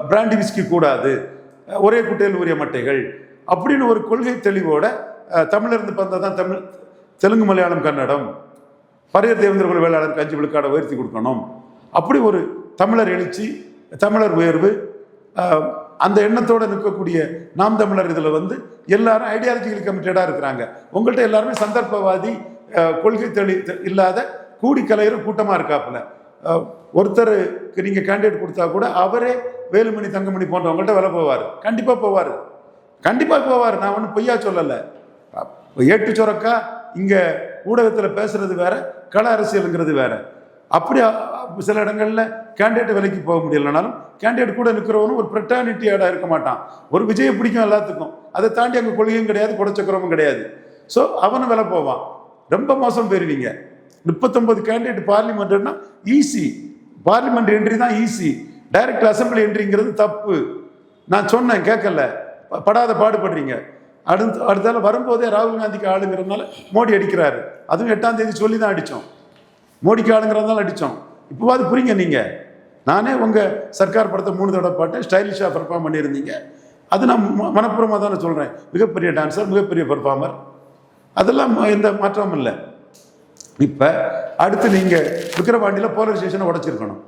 பிராண்டி விஸ்கி கூடாது, ஒரே குட்டையில் உரிய மட்டைகள் அப்படின்னு ஒரு கொள்கை தெளிவோட தமிழிலிருந்து பிறந்தால் தான் தமிழ், தெலுங்கு, மலையாளம், கன்னடம், பரையர் தேவேந்திர குல வேளாளருக்கு 5 விழுக்காடை உயர்த்தி கொடுக்கணும். அப்படி ஒரு தமிழர் எழுச்சி, தமிழர் உயர்வு, அந்த எண்ணத்தோடு நிற்கக்கூடிய நாம் தமிழர் இதில் எல்லாரும் ஐடியாலஜிக்கல் கமிட்டடாக இருக்கிறாங்க. உங்கள்கிட்ட எல்லாருமே சந்தர்ப்பவாதி, கொள்கை இல்லாத கூடி கலையிற கூட்டமாக இருக்காப்புல. ஒருத்தருக்கு நீங்கள் கேண்டிடேட் கொடுத்தா கூட அவரே வேலுமணி, தங்கமணி போன்றவங்கள்ட்ட விலை போவார். கண்டிப்பாக போவார், கண்டிப்பாக போவார். நான் ஒன்றும் பொய்யா சொல்லலை. ஏட்டு சொரக்கா இங்கே ஊடகத்தில் பேசுறது வேற, கள அரசியலுங்கிறது வேற. அப்படி சில இடங்களில் கேண்டிடேட் விலைக்கு போக முடியலனாலும் கேண்டிடேட் கூட நிற்கிறவனும் ஒரு ப்ரெட்டானிட்டியோட இருக்க மாட்டான். ஒரு விஜயை பிடிக்கும் எல்லாத்துக்கும், அதை தாண்டி அங்கே கொள்கையும் கிடையாது, குடச்சக்கரமும் கிடையாது. ஸோ அவனும் விலை போவான். ரொம்ப மோசம் பெறுவீங்க. 39 கேண்டிடேட் பார்லிமெண்ட்னா ஈஸி, பார்லிமெண்ட் என்ட்ரி தான் ஈஸி. டைரக்ட் அசம்பிளி என்ட்ரிங்கிறது தப்பு. நான் சொன்னேன், கேட்கல, படாத பாடுபடுறீங்க. அடுத்தால வரும்போதே ராகுல் காந்திக்கு ஆளுங்கிறதுனால மோடி அடிக்கிறாரு. அதுவும் 8ஆம் தேதி சொல்லி தான் அடித்தோம், மோடிக்கு ஆளுங்கிறதுனால அடித்தோம். இப்போவாது புரியுங்க. நீங்கள் நானே உங்கள் சர்க்கார் படத்தை 3 தடவை பாட்டேன், ஸ்டைலிஷாக பெர்ஃபார்ம் பண்ணியிருந்தீங்க. அது நான் மனப்பூர்வமாக தானே சொல்கிறேன். மிகப்பெரிய டான்ஸர், மிகப்பெரிய பெர்ஃபார்மர், அதெல்லாம் எந்த மாற்றமும் இல்லை. இப்போ அடுத்து நீங்கள் விக்கிரவாண்டியில் போலரைசேஷனை உடைச்சிருக்கணும்.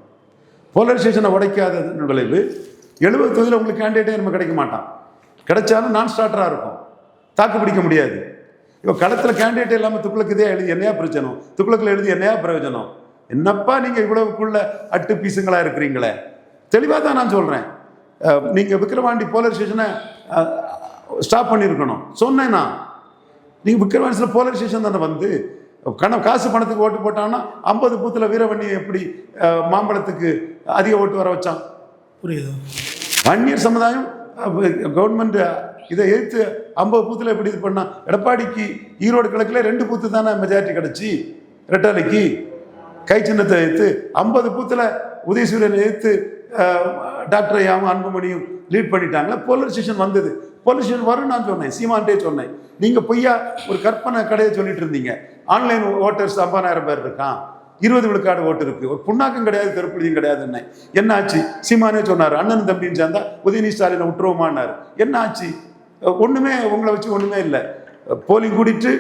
போலரைசேஷனை உடைக்காத விளைவு 70 தொகுதியில் உங்களுக்கு கேண்டிடேட்டே நம்ம கிடைக்க மாட்டான். கிடைச்சாலும் நான் ஸ்டார்டராக இருக்கும், தாக்கு பிடிக்க முடியாது. இப்போ களத்தில் கேண்டிடேட் இல்லாமல் துக்ளக்கு இதே எழுதி என்னையா பிரச்சனை, துக்ளக்கில் எழுதி என்னையா பிரயோஜனம்? என்னப்பா நீங்கள் இவ்வளவுக்குள்ள அட்டு பீசுங்களாக இருக்கிறீங்களே. தெளிவாக தான் நான் சொல்கிறேன். நீங்கள் விக்கிரவாண்டி போலரைசேஷனை ஸ்டாப் பண்ணியிருக்கணும் சொன்னேன்னா. நீங்கள் விக்கிரவாண்டியில் போலரைசேஷன் தானே காசு பணத்துக்கு ஓட்டு போட்டான்னா 50 பூத்தில் வீரவண்ணி எப்படி மாம்பழத்துக்கு அதிக ஓட்டு வர வச்சான்? புரியுது. வன்னியர் சமுதாயம் கவர்மெண்ட் இதை எதிர்த்து 50 பூத்தில் எப்படி இது பண்ணா? எடப்பாடிக்கு ஈரோடு கிழக்கில் 2 பூத்து தானே மெஜாரிட்டி கிடச்சி. ரெட்டாலைக்கு கை சின்னத்தை எதிர்த்து 50 பூத்தில் உதயசூரியனை எதிர்த்து டாக்டர் ஐயாவும் அன்புமணியும் லீட் பண்ணிட்டாங்களா. போலரைசேஷன் வந்தது. போலரைசேஷன் வரும் நான் சொன்னேன், சீமான்ட்டே சொன்னேன். நீங்கள் பொய்யா ஒரு கற்பனை கடையை சொல்லிட்டு இருந்தீங்க. ஆன்லைன் ஓட்டர்ஸ் 50,000 பேர் இருக்கான், 20 விழுக்காடு ஓட்டு இருக்கு, ஒரு புண்ணாக்கம் கிடையாது, கருப்புழுதியும் கிடையாது. என்ன ஆச்சு? சீமானே சொன்னார், அண்ணன் தம்பின்னு சேர்ந்தா உதயநிதி ஸ்டாலினை விட்டுருவோமான்னாரு. என்ன ஆச்சு? ஒன்றுமே, உங்களை வச்சு ஒன்றுமே இல்லை. போலிங் கூட்டிட்டு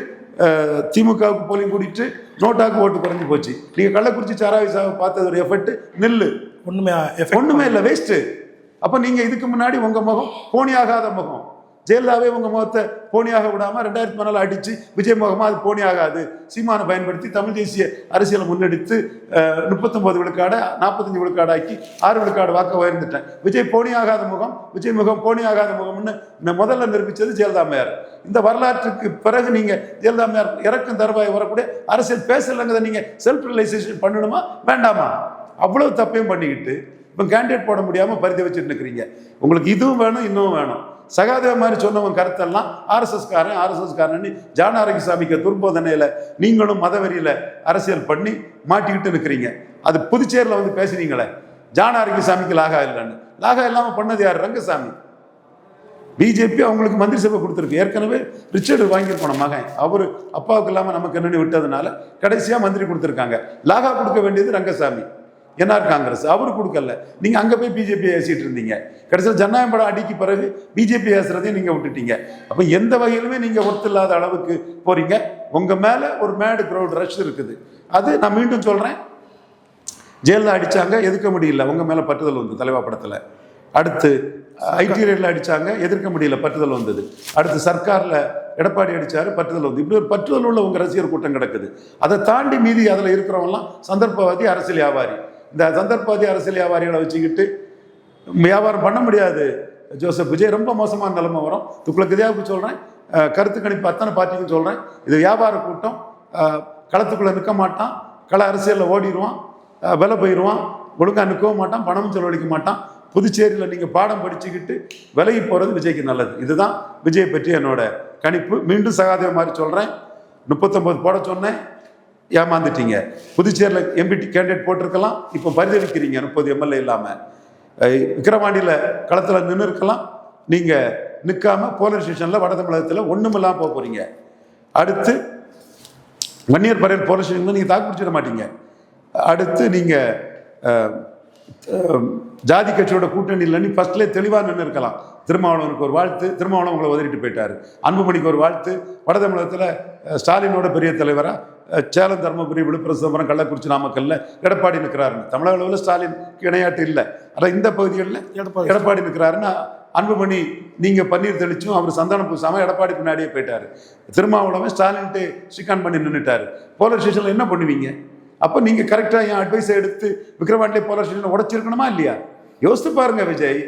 திமுகவுக்கு போலிங் கூட்டிட்டு நோட்டாவுக்கு ஓட்டு குறைஞ்சி போச்சு. நீங்கள் கள்ளக்குறிச்சி சாராவி சாவை பார்த்ததோட எஃபெக்ட் நெல்லு ஒன்றுமே இல்லை, வேஸ்ட்டு. அப்போ நீங்கள் இதுக்கு முன்னாடி உங்கள் முகம் போனியாகாத முகம், ஜெயலலிதாவே உங்கள் முகத்தை போனியாக விடாமல் 2014 அடித்து விஜய் முகமாக அது போனி ஆகாது, சீமானை பயன்படுத்தி தமிழ் தேசிய அரசியலை முன்னெடுத்து 39 விழுக்காடு 45 விழுக்காடாக்கி 6 விழுக்காடு வாக்க உயர்ந்துட்டேன். விஜய் போனி ஆகாத முகம், விஜய் முகம் போனி ஆகாத முகம்னு முதல்ல நிரூபித்தது ஜெயலலிதா அம்மையார். இந்த வரலாற்றுக்கு பிறகு நீங்கள் ஜெயலலிதா அம்மையார் இறக்கும் தருவாய் வரக்கூடிய அரசியல் பேசலைங்கிறத நீங்கள் செல்ஃப் ரியலைசேஷன் பண்ணணுமா வேண்டாமா? அவ்வளவு தப்பையும் பண்ணிக்கிட்டு இப்போ கேண்டிடேட் போட முடியாமல் பரிதி வச்சுட்டு இருக்கிறீங்க. உங்களுக்கு இதுவும் வேணும் இன்னும் வேணும். சகாதேவ மாதிரி சொன்னவன் கருத்தெல்லாம் ஆர்எஸ்எஸ்காரன் ஜான ஆரோக்கியசாமிக்கு துர்போதனையில் நீங்களும் மதவெறியில் அரசியல் பண்ணி மாட்டிக்கிட்டு இருக்கிறீங்க. அது புதுச்சேரியில் வந்து பேசுனீங்களே ஜான ஆரோக்கியசாமிக்கு லாகா இல்லைன்னு. லாகா இல்லாமல் பண்ணது யார்? ரங்கசாமி. பிஜேபி அவங்களுக்கு மந்திரி சபை கொடுத்துருக்கு. ஏற்கனவே ரிச்சர்டு வாங்கியிருக்கணும் மகன், அவர் அப்பாவுக்கு இல்லாமல் நமக்கு என்னென்னு விட்டதுனால கடைசியாக மந்திரி கொடுத்துருக்காங்க. லாகா கொடுக்க வேண்டியது ரங்கசாமி, என்ஆர் காங்கிரஸ். அவரு கொடுக்கல. நீங்க அங்க போய் பிஜேபி ஏசிட்டு இருந்தீங்க. கடைசியில் ஜனநாயகம் படம் அடிக்கு பிறகு பிஜேபி ஏசுறதையும் நீங்க விட்டுட்டீங்க. அப்ப எந்த வகையிலுமே நீங்க ஒருத்தர் இல்லாத அளவுக்கு போறீங்க. உங்க மேல ஒரு மேடு கிரௌட் ரஷ் இருக்குது. அது நான் மீண்டும் சொல்றேன், ஜெயலலிதா அடிச்சாங்க, எதிர்க்க முடியல, உங்க மேல பற்றுதல் வந்து தலைவா படத்துல. அடுத்து ஐடி ரேட்ல அடிச்சாங்க, எதிர்க்க முடியல, பற்றுதல் வந்தது. அடுத்து சர்க்கார்ல எடப்பாடி அடிச்சாரு, பற்றுதல் வந்து. இப்படி ஒரு பற்றுதல் உள்ள உங்க ரசிகர் கூட்டம் கிடக்குது. அதை தாண்டி மீதி அதுல இருக்கிறவங்கலாம் சந்தர்ப்பவாதி அரசியல் வியாபாரி. இந்த சந்தர்ப்பவாதி அரசியல் வியாபாரிகளை வச்சுக்கிட்டு வியாபாரம் பண்ண முடியாது. ஜோசப் விஜய் ரொம்ப மோசமான நிலைமை வரும். துக்ளக் இதையாவுக்கு சொல்றேன், கருத்து கணிப்பு அத்தனை பார்ட்டிக்கும் சொல்றேன், இது வியாபார கூட்டம். களத்துக்குள்ள நிற்க மாட்டான், கள அரசியலில் ஓடிடுவான், விலை போயிடுவான், ஒழுங்காக நிற்கவும் மாட்டான், பணமும் செலவழிக்க மாட்டான். புதுச்சேரியில் நீங்கள் பாடம் படிச்சுக்கிட்டு விலகி போகிறது விஜய்க்கு நல்லது. இதுதான் விஜய் பற்றி என்னோட கணிப்பு. மீண்டும் சகாதேவ மாதிரி சொல்கிறேன், 39 போட சொன்னேன், ஏமாந்துட்டீங்க. புதுச்சேரியில் எம்பி கேண்டிடேட் போட்டிருக்கலாம், இப்போ பரிதவிக்கிறீங்க 30 எம்எல்ஏ இல்லாமல். விக்கிரவாண்டியில் களத்தில் நின்று இருக்கலாம், நீங்கள் நிற்காம போலீஸ் ஸ்டேஷனில் வட தமிழகத்தில் ஒன்றுமில்லாமல் போக போகிறீங்க. அடுத்து வன்னியர் பரையல் போலீஸ் ஸ்டேஷனில் நீங்கள் தாக்கு பிடிச்சிட மாட்டீங்க. அடுத்து நீங்கள் ஜாதி கட்சியோட கூட்டணி இல்லைன்னு ஃபர்ஸ்ட்லேயே தெளிவாக நின்று இருக்கலாம். திருமாவளவனுக்கு ஒரு வாழ்த்து, திருமாவளவன் உங்களை உதறிட்டு போயிட்டார். அன்புமணிக்கு ஒரு வாழ்த்து. வட தமிழகத்தில் ஸ்டாலினோட பெரிய தலைவராக சேலம், தருமபுரி, விழுப்புரம், சிதம்பரம், கள்ளக்குறிச்சி, நாமக்கல்ல எடப்பாடி நிற்கிறாருன்னு. தமிழக அளவில் ஸ்டாலினுக்கு இணையாட்டு இல்லை. ஆனால் இந்த பகுதிகளில் எடப்பாடி நிற்கிறாருன்னு அன்புமணி நீங்கள் பன்னீர் தெளிச்சும் அவர் சந்தானம் பூசாமல் எடப்பாடி பின்னாடியே போயிட்டார். திருமாவளவன் ஸ்டாலின்ட்டு ஸ்ரீகாந்த் பண்ணி நின்றுட்டார். போலீஸ் ஸ்டேஷனில் என்ன பண்ணுவீங்க? அப்போ நீங்கள் கரெக்டாக என் அட்வைஸை எடுத்து விக்கிரவாண்டிலே போலீஸ் ஸ்டேஷனில் உடச்சிருக்கணுமா இல்லையா? யோசித்து பாருங்க விஜய்.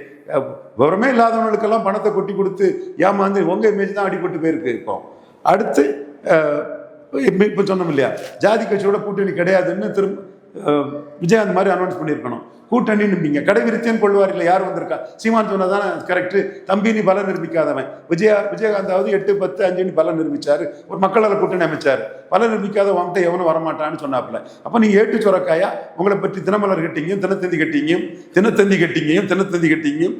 விவரமே இல்லாதவங்களுக்கெல்லாம் பணத்தை கொட்டி கொடுத்து ஏமாந்து உங்கள் இமேஜ் தான் அடிபட்டு போயிருக்கு. இப்போ அடுத்து இப்போ சொன்னோம் இல்லையா, ஜாதி கட்சியோட கூட்டணி கிடையாதுன்னு விஜய் அந்த மாதிரி அனௌன்ஸ் பண்ணியிருக்கணும். கூட்டணி நிற்பீங்க, கடை விரித்தேன்னு கொள்வார் இல்லை, யார் வந்திருக்கா? சீமான் சொன்னதானே கரெக்டு. தம்பி நீ பலம் நிரூபிக்காதவன். விஜயகாந்தாவது 8, 10, 5 பலம் நிரூபிச்சாரு. ஒரு மக்களால் கூட்டணி அமைச்சார். பலம் நிரூபிக்காத உங்கள்கிட்ட எவனும் வரமாட்டான்னு சொன்னாப்புல. அப்போ நீங்கள் ஏட்டு சொரக்காயா உங்களை பற்றி தினமலர் கட்டிங்கும் தினத்தந்தி கட்டிங்கும்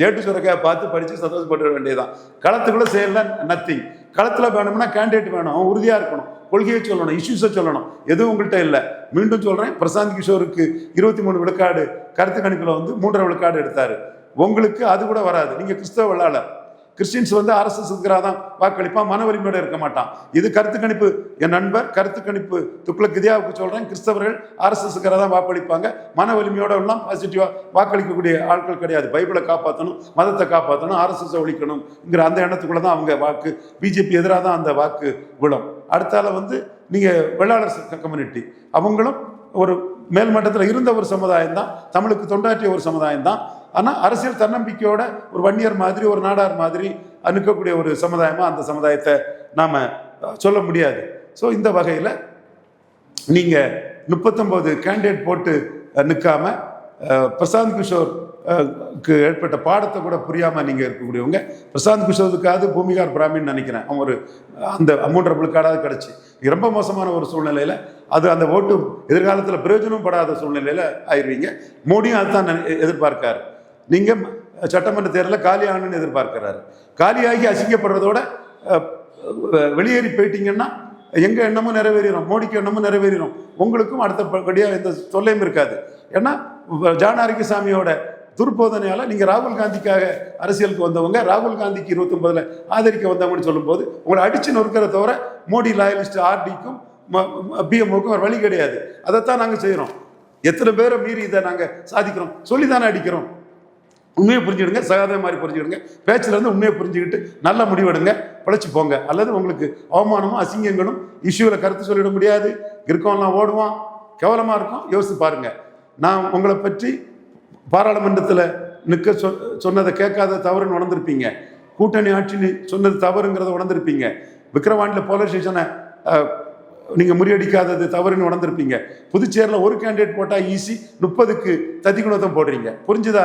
ஏட்டு சொரக்காயை பார்த்து படித்து சந்தோஷப்பட வேண்டியதுதான். களத்துக்குள்ளே செய்யலாம் நத்திங். களத்தில் வேணும்னா கேண்டிடேட் வேணும், அவன் உறுதியாக இருக்கணும், கொள்கையை சொல்லணும், இஷ்யூஸை சொல்லணும். எதுவும் உங்கள்கிட்ட இல்லை. மீண்டும் சொல்கிறேன், பிரசாந்த் கிஷோருக்கு 23 விழுக்காடு கருத்து கணிப்பில் வந்து 3.5 விழுக்காடு எடுத்தார். உங்களுக்கு அது கூட வராது. நீங்கள் கிறிஸ்தவ வெள்ளாளர். கிறிஸ்டின்ஸ் வந்து RSS தான் வாக்களிப்பான், மன வலிமையோட இருக்க மாட்டான். இது கருத்து கணிப்பு. என் நண்பர் கருத்து கணிப்பு துக்ளக் இதியாவுக்கு சொல்கிறேன், கிறிஸ்தவர்கள் RSS தான் வாக்களிப்பாங்க, மன வலிமையோட எல்லாம் பாசிட்டிவாக வாக்களிக்கக்கூடிய ஆட்கள் கிடையாது. பைபிளை காப்பாற்றணும், மதத்தை காப்பாற்றணும், RSS ஒழிக்கணுங்கிற அந்த எண்ணத்துக்குள்ள தான் அவங்க வாக்கு. பிஜேபி எதிராக தான் அந்த வாக்கு விழும். அடுத்தால வந்து நீங்கள் வெள்ளாளர் கம்யூனிட்டி, அவங்களும் ஒரு மேல்மட்டத்தில் இருந்த ஒரு சமுதாயம் தான், தமிழுக்கு தொண்டாற்றிய ஒரு சமுதாயம் தான். ஆனால் அரசியல் தன்னம்பிக்கையோட ஒரு வன்னியர் மாதிரி, ஒரு நாடார் மாதிரி நிற்கக்கூடிய ஒரு சமுதாயமாக அந்த சமுதாயத்தை நாம் சொல்ல முடியாது. ஸோ இந்த வகையில் நீங்கள் 39 கேண்டிடேட் போட்டு நிற்காம பிரசாந்த் கிஷோருக்கு ஏற்பட்ட பாடத்தை கூட புரியாமல் நீங்கள் இருக்கக்கூடியவங்க. பிரசாந்த் கிஷோருக்காவது பூமிகார் பிராமின்னு நினைக்கிறேன், அவன் ஒரு அந்த 3.5 விழுக்காடாவது கிடச்சி. ரொம்ப மோசமான ஒரு சூழ்நிலையில் அது அந்த ஓட்டு எதிர்காலத்தில் பிரயோஜனம் படாத சூழ்நிலையில் ஆயிடுவீங்க. மோடியும் அதுதான் எதிர்பார்க்காரு. நீங்கள் சட்டமன்ற தேர்தலில் காலி ஆகணும்னு எதிர்பார்க்கிறாரு. காலியாகி அசிங்கப்படுறதோட வெளியேறி போயிட்டீங்கன்னா எங்கள் எண்ணமும் நிறைவேறிடும், மோடிக்கு எண்ணமும் நிறைவேறிடும், உங்களுக்கும் அடுத்தபடியாக எந்த தொல்லையும் இருக்காது. ஏன்னா ஜான ஆரோக்கியசாமியோட துர்போதனையால் நீங்கள் ராகுல் காந்திக்காக அரசியலுக்கு வந்தவங்க, ராகுல் காந்திக்கு 29 ஆதரிக்க வந்தவங்கன்னு சொல்லும்போது உங்களை அடிச்சு நொறுக்கிற தவிர மோடி லாயலிஸ்ட் ஆர்டிக்கும் பிஎம்ஓக்கும் ஒரு வழி கிடையாது. அதைத்தான் நாங்கள் செய்கிறோம். எத்தனை பேரை மீறி இதை நாங்கள் சாதிக்கிறோம் சொல்லி தானே அடிக்கிறோம். உண்மையை புரிஞ்சுடுங்க, சகாதே மாதிரி புரிஞ்சுக்கிடுங்க, பேச்சில் இருந்து உண்மையை புரிஞ்சுக்கிட்டு நல்ல முடிவெடுங்க, பிழைச்சி போங்க. அல்லது உங்களுக்கு அவமானமும் அசிங்கங்களும் இஷ்யூவில் கருத்து சொல்லிட முடியாது, இருக்கவங்களாம் ஓடுவான், கேவலமாக இருக்கும். யோசித்து பாருங்க. நான் உங்களை பற்றி பாராளுமன்றத்தில் நிற்க சொன்னதை கேட்காத தவறுன்னு உணர்ந்திருப்பீங்க. கூட்டணி ஆட்சின்னு சொன்னது தவறுங்கிறத உணர்ந்திருப்பீங்க. விக்கிரவாண்டியில் போலீஸ் ஸ்டேஷனை நீங்கள் முறியடிக்காதது தவறுன்னு உணர்ந்திருப்பீங்க. புதுச்சேரியில் ஒரு கேண்டிடேட் போட்டால் ஈஸி, 30க்கு தத்திக்குணத்தம் போடுறீங்க. புரிஞ்சுதா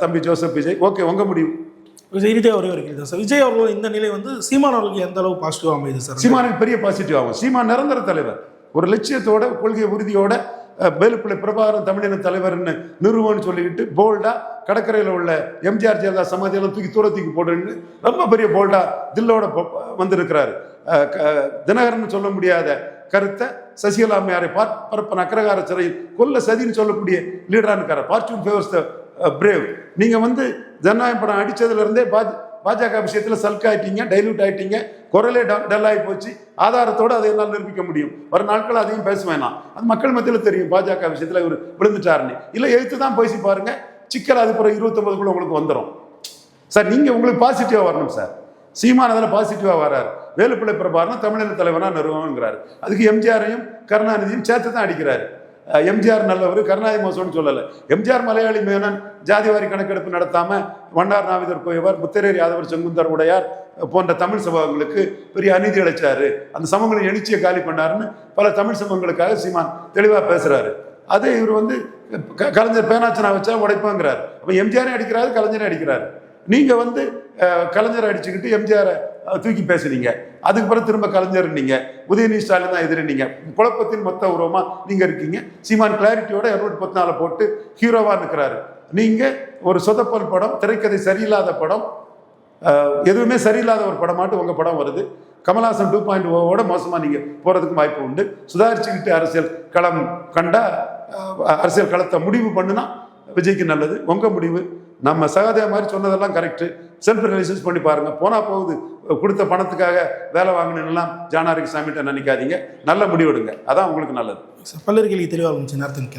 தம்பி ஜோசப் விஜய்? ஓகே, உங்க முடிவு. இறுதியாக ஒரே ஒரு கேள்வி சார். விஜய் அவர்கள் இந்த நிலை வந்து சீமான் அவர்களுக்கு எந்த அளவு பாசிட்டிவ் அமையுது சார்? சீமானுக்கு பெரிய பாசிட்டிவ் ஆகும். சீமான் நிரந்தர தலைவர், ஒரு லட்சியத்தோட கொள்கை உறுதியோட வேலுப்பிள்ளை பிரபாகரன் தமிழின தலைவர்னு நிறுவனம்னு சொல்லிக்கிட்டு போல்டா கடற்கரையில் உள்ள எம்ஜிஆர் ஜெயலலிதா சமாதியெல்லாம் தூக்கி போடுன்னு ரொம்ப பெரிய போல்டா தில்லோட வந்திருக்கிறாரு. தினகரன் சொல்ல முடியாத கருத்தை சசிகலா அம்மையாரை பரப்பன் அக்ரகார சிறையில் கொல்ல சதின்னு சொல்லக்கூடிய லீடரா இருக்காரு. ஃபார்ச்சூன் ஃபேவர்ஸ் த பிரேவ். நீங்க வந்து ஜனநாயக படம் அடிச்சதுல இருந்தே பாஜக விஷயத்துல சல்க் ஆயிட்டீங்க, டைல்யூட் ஆயிட்டீங்க, குரலே டல் ஆகி போச்சு. ஆதாரத்தோடு அதை என்னால் நிரூபிக்க முடியும். ஒரு நாட்கள் அதையும் பேச வேணாம். அது மக்கள் மத்தியில் தெரியும் பாஜக விஷயத்துல இவர் விழுந்துட்டாருன்னு. இல்லை, எழுத்து தான் பேசி பாருங்க, சிக்கல் அது பிறகு 29 உங்களுக்கு வந்துடும் சார். நீங்க உங்களுக்கு பாசிட்டிவா வரணும் சார். சீமான் அதில் பாசிட்டிவா வராரு. வேலுப்பிள்ளை பிரபாகரன் தமிழின தலைவனா நிறுவனங்கிறாரு. அதுக்கு எம்ஜிஆரையும் கருணாநிதியும் சேர்த்து தான் அடிக்கிறாரு. எம்ஜிஆர் நல்லவர், கருணாநிதி மோசம்னு சொல்லலை. எம்ஜிஆர் மலையாளி மேனன் ஜாதிவாரி கணக்கெடுப்பு நடத்தாம வண்டார் நாவிதர் கோயவர், முத்திரையர் யாதவர், செங்குந்தர் உடையார் போன்ற தமிழ் சமூகங்களுக்கு பெரிய அநீதி அளிச்சாரு, அந்த சமூகங்களின் எழுச்சியை காலி பண்ணாருன்னு பல தமிழ் சமூகங்களுக்காக சீமான் தெளிவா பேசுறாரு. அதே இவர் வந்து கலைஞர் பேனாச்சனா வச்சா உடைப்பாங்கிறாரு. அப்ப எம்ஜிஆரே அடிக்கிறாரு, கலைஞரே அடிக்கிறாரு. நீங்க வந்து கலைஞரை அடிச்சுக்கிட்டு எம்ஜிஆரை தூக்கி பேசுறீங்க. அதுக்கு பிறகு திரும்ப கலைஞர் நீங்க உதயநிதி ஸ்டாலின் தான் எதிரினீங்க. குழப்பத்தின் மொத்த உருவமா நீங்க இருக்கீங்க. சீமான் கிளாரிட்டியோட 214 போட்டு ஹீரோவா நிற்கிறாரு. நீங்க ஒரு சொதப்பல் படம், திரைக்கதை சரியில்லாத படம், எதுவுமே சரியில்லாத ஒரு படமாட்டு உங்க படம் வருது. கமல்ஹாசன் 2.0 மோசமா நீங்க போறதுக்கு வாய்ப்பு உண்டு. சுதாரிச்சுக்கிட்டு அரசியல் களம் கண்டா, அரசியல் களத்தை முடிவு பண்ணுனா விஜய்க்கு நல்லது. உங்க முடிவு. நம்ம சகாதேவ மாதிரி சொன்னதெல்லாம் கரெக்டு. செல்ஃப் ரியலைசன்ஸ் பண்ணி பாருங்க. போனா போகுது, கொடுத்த பணத்துக்காக வேலை வாங்கினெல்லாம் ஜானாரிக்கு சாமிகிட்ட நினைக்காதீங்க. நல்ல முடிவெடுங்க, அதான் உங்களுக்கு நல்லது. பல்லர் கேள்வி தெளிவாக இருந்துச்சு. நேரத்துக்கு